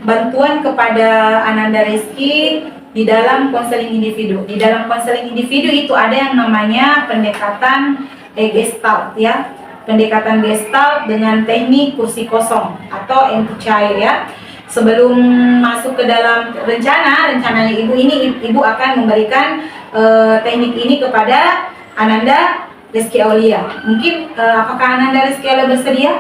bantuan kepada Ananda Reski di dalam konseling individu. Di dalam konseling individu itu ada yang namanya pendekatan Gestalt ya. Pendekatan Gestalt dengan teknik kursi kosong atau empty chair ya. Sebelum masuk ke dalam rencananya ibu akan memberikan teknik ini kepada Ananda Reski Aulia. Mungkin apakah Ananda Reski Aulia bersedia?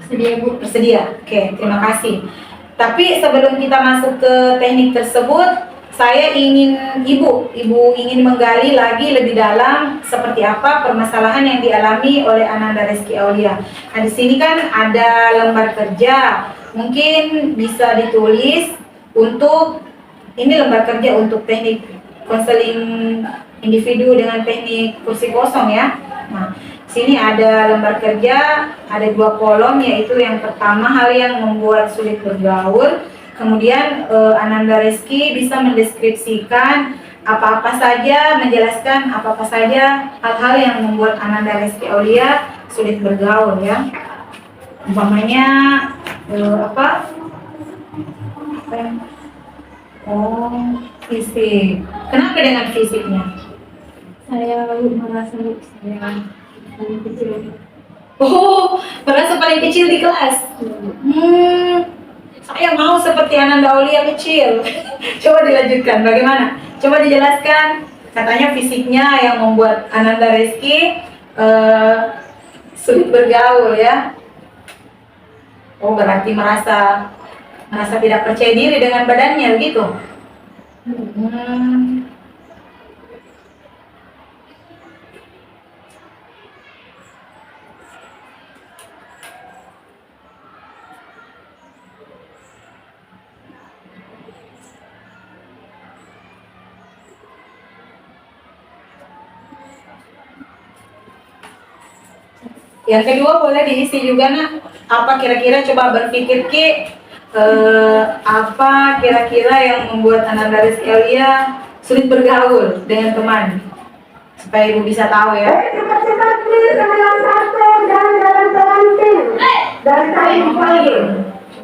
Bersedia Bu. Bersedia. Oke, terima kasih. Tapi sebelum kita masuk ke teknik tersebut, saya ingin ibu ingin menggali lagi lebih dalam seperti apa permasalahan yang dialami oleh Ananda Reski Aulia. Nah, di sini kan ada lembar kerja, mungkin bisa ditulis untuk ini lembar kerja untuk teknik konseling individu dengan teknik kursi kosong ya. Nah, sini ada lembar kerja, ada 2 kolom, yaitu yang pertama hal yang membuat sulit bergaul. Kemudian Ananda Reski bisa mendeskripsikan apa-apa saja, menjelaskan apa-apa saja hal-hal yang membuat Ananda Reski Aulia sulit bergaul ya. Umpamanya fisik. Kenapa dengan fisiknya? Saya merasa saya paling kecil. Merasa paling kecil di kelas. Saya mau seperti Ananda Aulia kecil. Coba dilanjutkan, bagaimana? Coba dijelaskan. Katanya fisiknya yang membuat Ananda Reski sulit bergaul ya. Oh, berarti merasa tidak percaya diri dengan badannya gitu. Yang kedua boleh diisi juga nak. Apa kira-kira, coba berpikir Ki, apa kira-kira yang membuat Ananda Reski Aulia sulit bergaul dengan teman, supaya ibu bisa tahu ya.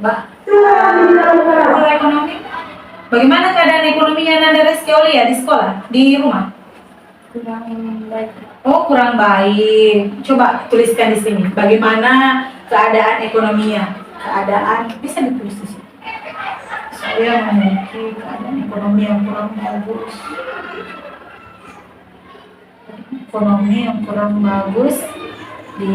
Coba. Kalau ekonomi, bagaimana keadaan ekonominya Ananda Reski Aulia di sekolah, di rumah? Kurang baik. Oh, kurang baik. Coba tuliskan di sini. Bagaimana keadaan ekonominya? Keadaan bisa ditulis di sini. Saya memiliki keadaan ekonomi yang kurang bagus. Ekonomi yang kurang bagus di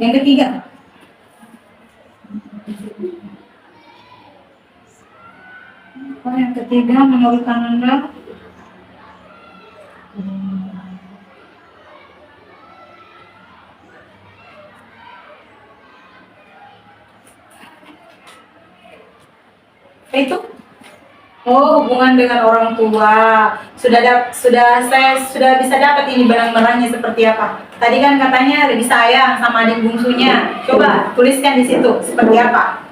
yang ketiga. Oh, yang ketiga menurut Ananda itu, oh, hubungan dengan orang tua. Saya sudah bisa dapat ini barang-barangnya seperti apa. Tadi kan katanya lebih sayang sama adik bungsunya. Coba tuliskan di situ seperti apa.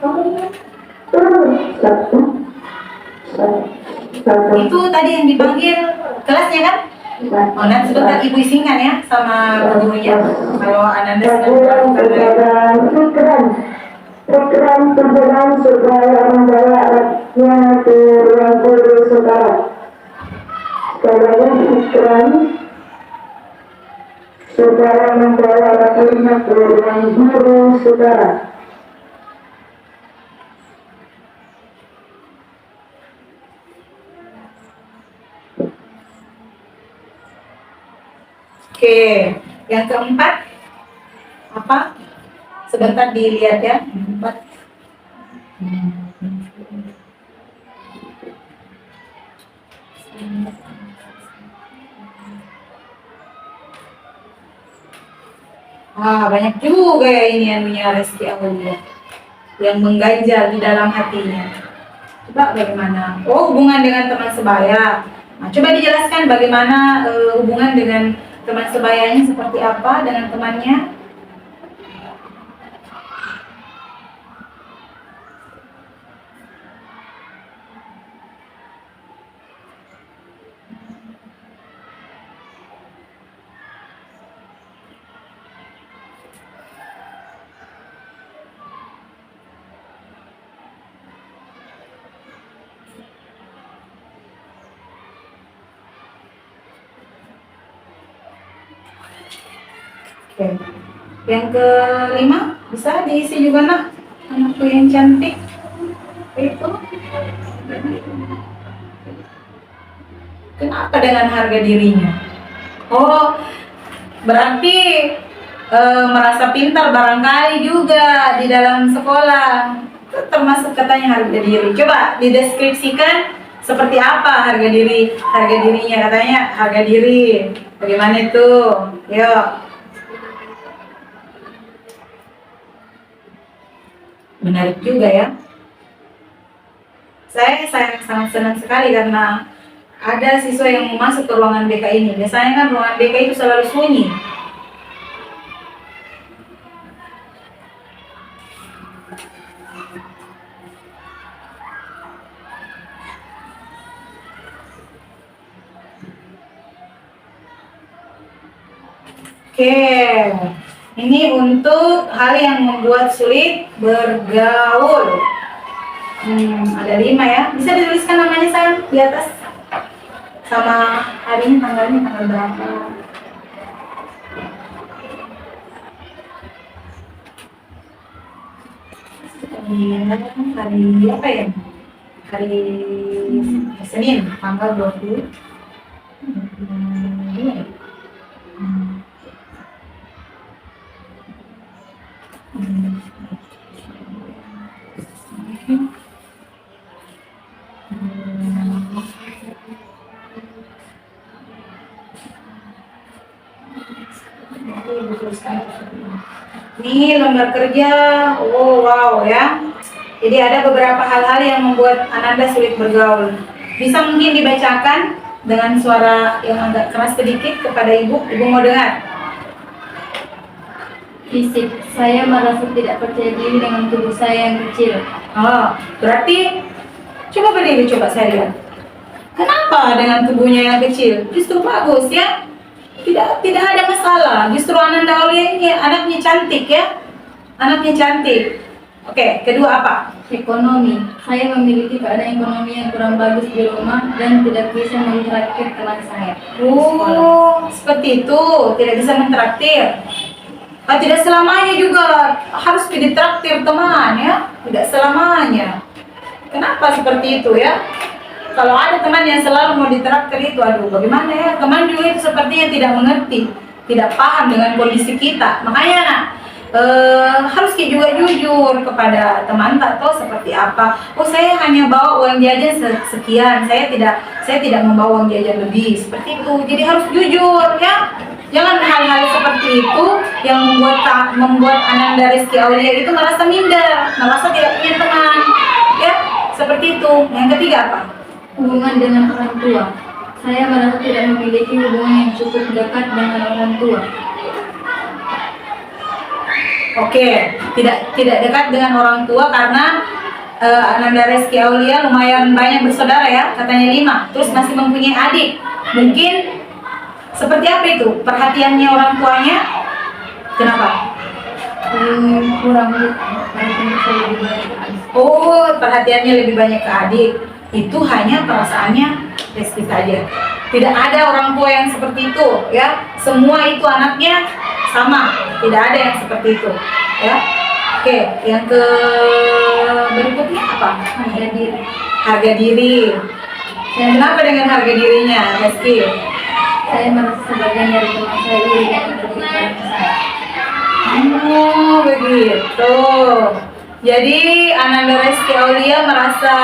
Itu tadi yang dipanggil kelasnya kan? Oh, nanti sebentar ibu isikan ya sama gurunya. Kalau Ananda sedang melakukan program perjalanan supaya membawa alatnya ke ruang guru saudara. Sekalian ikram saudara membawa alatnya ke ruang guru saudara. Oke, yang keempat apa? Sebentar dilihat ya. Empat. Banyak juga ya ini anunya Reski Aulia yang mengganjal di dalam hatinya. Coba bagaimana? Oh, hubungan dengan teman sebaya. Nah, coba dijelaskan bagaimana hubungan dengan teman sebayanya seperti apa dengan temannya. Oke. Yang kelima bisa diisi juga nak, anakku yang cantik itu. Kenapa dengan harga dirinya? Oh, berarti merasa pintar barangkali juga di dalam sekolah. Itu termasuk katanya harga diri. Coba dideskripsikan seperti apa harga diri, harga dirinya katanya harga diri. Bagaimana itu? Yuk. Menarik juga ya. Saya sangat senang sekali karena ada siswa yang mau masuk ke ruangan BK ini. Biasanya kan ruangan BK itu selalu sunyi. Oke, ini untuk hal yang membuat sulit bergaul. Ada 5 ya. Bisa dituliskan namanya sayang di atas. Sama harinya, tanggalnya, tanggal berapa. Hari apa ya? Hari Senin, tanggal 20. Ini lembar kerja, oh wow ya. Jadi ada beberapa hal-hal yang membuat Ananda sulit bergaul. Bisa mungkin dibacakan dengan suara yang agak keras sedikit kepada ibu. Ibu mau dengar? Fisik, saya merasa tidak percaya diri dengan tubuh saya yang kecil. Oh, berarti coba berdiri, coba saya lihat. Kenapa dengan tubuhnya yang kecil? Justru bagus ya. Tidak ada masalah. Justru Ananda Aulia ini anaknya cantik ya. Anaknya cantik. Oke, kedua apa? Ekonomi, saya memiliki keadaan ekonomi yang kurang bagus di rumah dan tidak bisa mentraktir teman saya. Oh, seperti itu. Tidak bisa mentraktir. Tidak selamanya juga harus ditraktir teman ya. Tidak selamanya. Kenapa seperti itu ya? Kalau ada teman yang selalu mau ditraktir itu, aduh bagaimana ya? Teman juga itu sepertinya tidak mengerti, tidak paham dengan kondisi kita. Makanya nak, harus juga jujur kepada teman, tak tahu seperti apa. Oh saya hanya bawa uang jajan sekian, saya tidak membawa uang jajan lebih, seperti itu. Jadi harus jujur ya. Jangan hal-hal seperti itu yang membuat Ananda Rizky Aulia itu merasa minder, merasa tidak punya teman. Ya, seperti itu. Yang ketiga apa? Hubungan dengan orang tua, saya merasa tidak memiliki hubungan yang cukup dekat dengan orang tua. Oke, tidak dekat dengan orang tua karena Ananda Rizky Aulia lumayan banyak bersaudara ya, katanya 5. Terus masih mempunyai adik. Mungkin seperti apa itu perhatiannya orang tuanya? Kenapa? Kurang saya lebih banyak ke adik. Oh, perhatiannya lebih banyak ke adik. Itu hanya perasaannya Rizky saja. Tidak ada orang tua yang seperti itu ya. Semua itu anaknya sama. Tidak ada yang seperti itu ya. Oke, yang ke berikutnya apa? Harga diri. Harga diri. Kenapa dengan harga dirinya, Rizky? Saya merasa sebagian dari teman saya iri dengan ketinggalan saya. Oh, begitu. Jadi Ananda Rizky Aulia merasa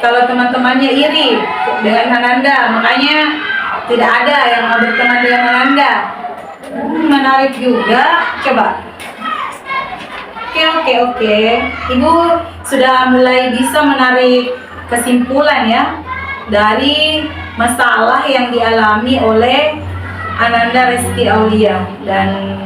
kalau teman-temannya iri dengan Ananda, makanya tidak ada yang mau berteman dengan Ananda. Menarik juga. Coba. Oke. Ibu sudah mulai bisa menarik kesimpulan ya dari masalah yang dialami oleh Ananda Rizky Aulia. Dan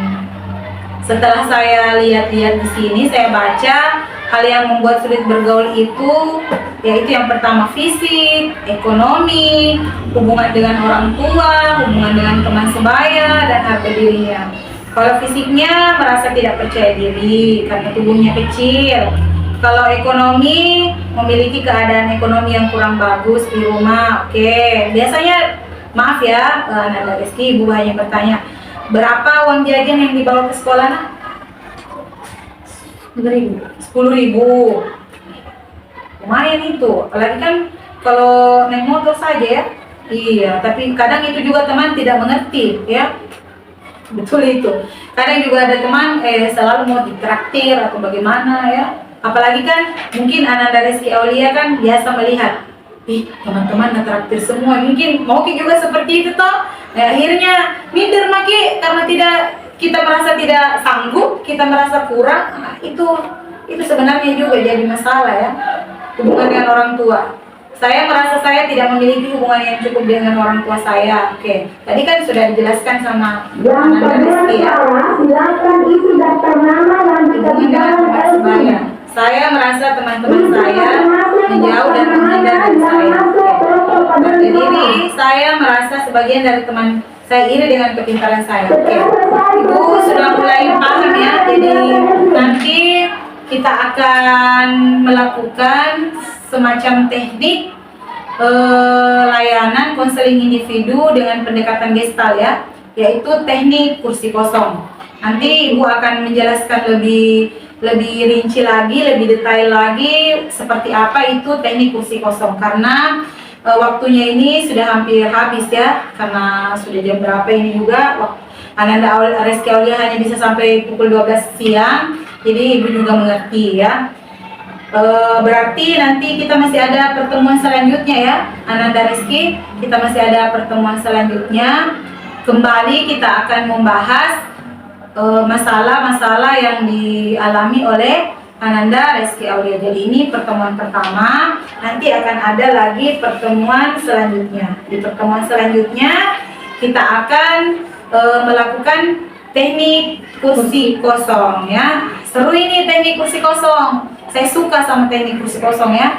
setelah saya lihat-lihat di sini, saya baca hal yang membuat sulit bergaul itu yaitu yang pertama fisik, ekonomi, hubungan dengan orang tua, hubungan dengan teman sebaya, dan harga dirinya. Kalau fisiknya merasa tidak percaya diri karena tubuhnya kecil. Kalau ekonomi memiliki keadaan ekonomi yang kurang bagus di rumah. Oke, biasanya maaf ya Ananda Rizky, Ibu hanya bertanya, berapa uang jajan yang dibawa ke sekolah nak? 10.000. Lumayan itu, apalagi kan kalau naik motor saja ya. Iya, tapi kadang itu juga teman tidak mengerti ya. Betul itu. Kadang juga ada teman selalu mau ditraktir atau bagaimana ya. Apalagi kan mungkin Ananda Rizky Aulia kan biasa melihat, teman-teman ngetraktir semua, mungkin mau juga seperti itu toh. Akhirnya minder maki karena kita merasa tidak sanggup, kita merasa kurang. Nah, itu sebenarnya juga jadi masalah ya. Hubungan dengan orang tua. Saya merasa saya tidak memiliki hubungan yang cukup dengan orang tua saya. Oke, tadi kan sudah dijelaskan sama Yang Ananda kedua Rizky ya. salah, silakan isi daftar nama dan Hubungan dengan teman sebaya. Saya merasa teman-teman saya menjauh dan menghindar dari saya. Harga diri, saya merasa sebagian dari teman saya iri dengan kepintaran saya. Oke, Ibu sudah mulai paham ya. Jadi nanti kita akan melakukan semacam teknik layanan konseling individu dengan pendekatan gestal ya, yaitu teknik kursi kosong. Nanti Ibu akan menjelaskan lebih rinci lagi, lebih detail lagi seperti apa itu teknik kursi kosong, karena waktunya ini sudah hampir habis ya, karena sudah jam berapa ini juga. Ananda Reski Aulia hanya bisa sampai pukul 12 siang, jadi Ibu juga mengerti ya. Berarti nanti kita masih ada pertemuan selanjutnya ya, Ananda Reski, kita masih ada pertemuan selanjutnya. Kembali kita akan membahas masalah-masalah yang dialami oleh Ananda Reski Aulia. Jadi ini pertemuan pertama, nanti akan ada lagi pertemuan selanjutnya. Di pertemuan selanjutnya kita akan melakukan teknik kursi kosong ya. Seru ini teknik kursi kosong. Saya suka sama teknik kursi kosong ya.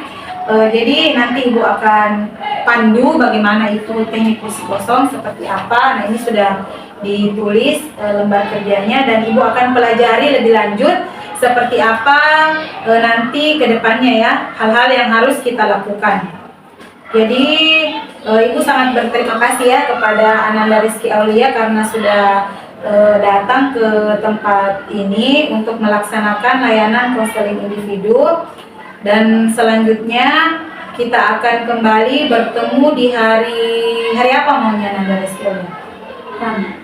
Jadi nanti Ibu akan pandu bagaimana itu teknik kursi kosong seperti apa. Nah, ini sudah ditulis lembar kerjanya, dan Ibu akan pelajari lebih lanjut seperti apa nanti ke depannya ya, hal-hal yang harus kita lakukan. Jadi Ibu sangat berterima kasih ya kepada Ananda Reski Aulia karena sudah datang ke tempat ini untuk melaksanakan layanan konseling individu. Dan selanjutnya kita akan kembali bertemu di hari apa maunya Ananda Reski Aulia?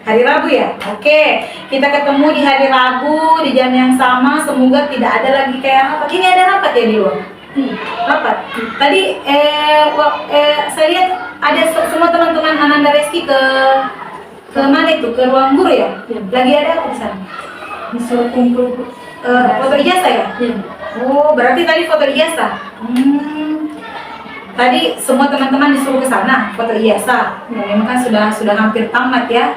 Hari Rabu ya? Oke, kita ketemu di hari Rabu di jam yang sama. Semoga tidak ada lagi kayak rapat. Ini ada rapat ya di luar? Rapat. Tadi saya lihat ada semua teman-teman Ananda Reski ke mana itu? Ke ruang guru ya? Lagi ada apa di sana? Disuruh kumpul Foto ijazah ya? Oh, berarti tadi foto ijazah. Tadi semua teman-teman disuruh ke sana foto ijazah. Memang kan sudah hampir tamat ya.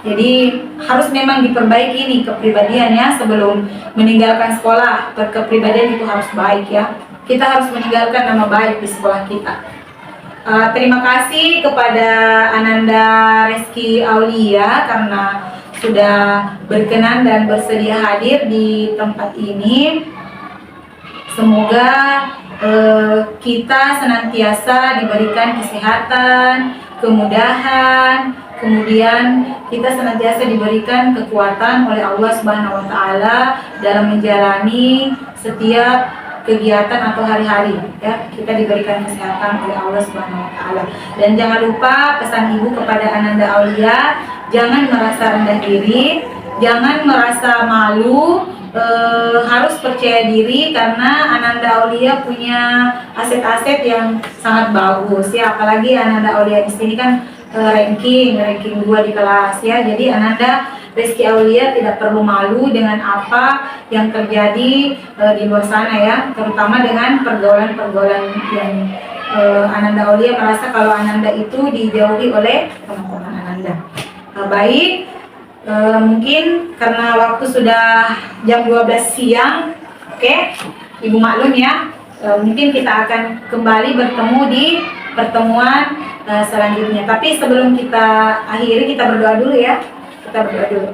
Jadi harus memang diperbaiki nih kepribadiannya sebelum meninggalkan sekolah. Kepribadian itu harus baik ya. Kita harus meninggalkan nama baik di sekolah kita. Terima kasih kepada Ananda Reski Aulia karena sudah berkenan dan bersedia hadir di tempat ini. Semoga kita senantiasa diberikan kesehatan, kemudahan, kemudian kita senantiasa diberikan kekuatan oleh Allah Subhanahu wa Ta'ala dalam menjalani setiap kegiatan atau hari-hari ya. Kita diberikan kesehatan oleh Allah Subhanahu wa Ta'ala. Dan jangan lupa pesan Ibu kepada Ananda Aulia, jangan merasa rendah diri, jangan merasa malu, harus percaya diri karena Ananda Aulia punya aset-aset yang sangat bagus ya. Apalagi Ananda Aulia di sini kan ranking 2 di kelas ya. Jadi Ananda Reski Aulia tidak perlu malu dengan apa yang terjadi di luar sana ya, terutama dengan pergaulan-pergaulan yang Ananda Aulia merasa kalau Ananda itu dijauhi oleh teman-teman Ananda. Baik, mungkin karena waktu sudah jam 12 siang, oke, Ibu maklum ya. Mungkin kita akan kembali bertemu di pertemuan selanjutnya. Tapi sebelum kita akhiri, kita berdoa dulu ya. Kita berdoa dulu.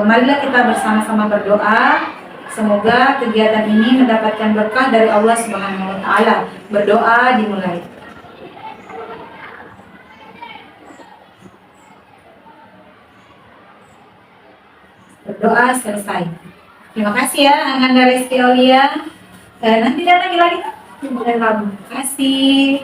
Marilah kita bersama-sama berdoa. Semoga kegiatan ini mendapatkan berkah dari Allah Subhanahu wa Ta'ala. Berdoa dimulai. Berdoa selesai. Terima kasih ya Ananda Reski Aulia. Nanti datang lagi. Terima kasih.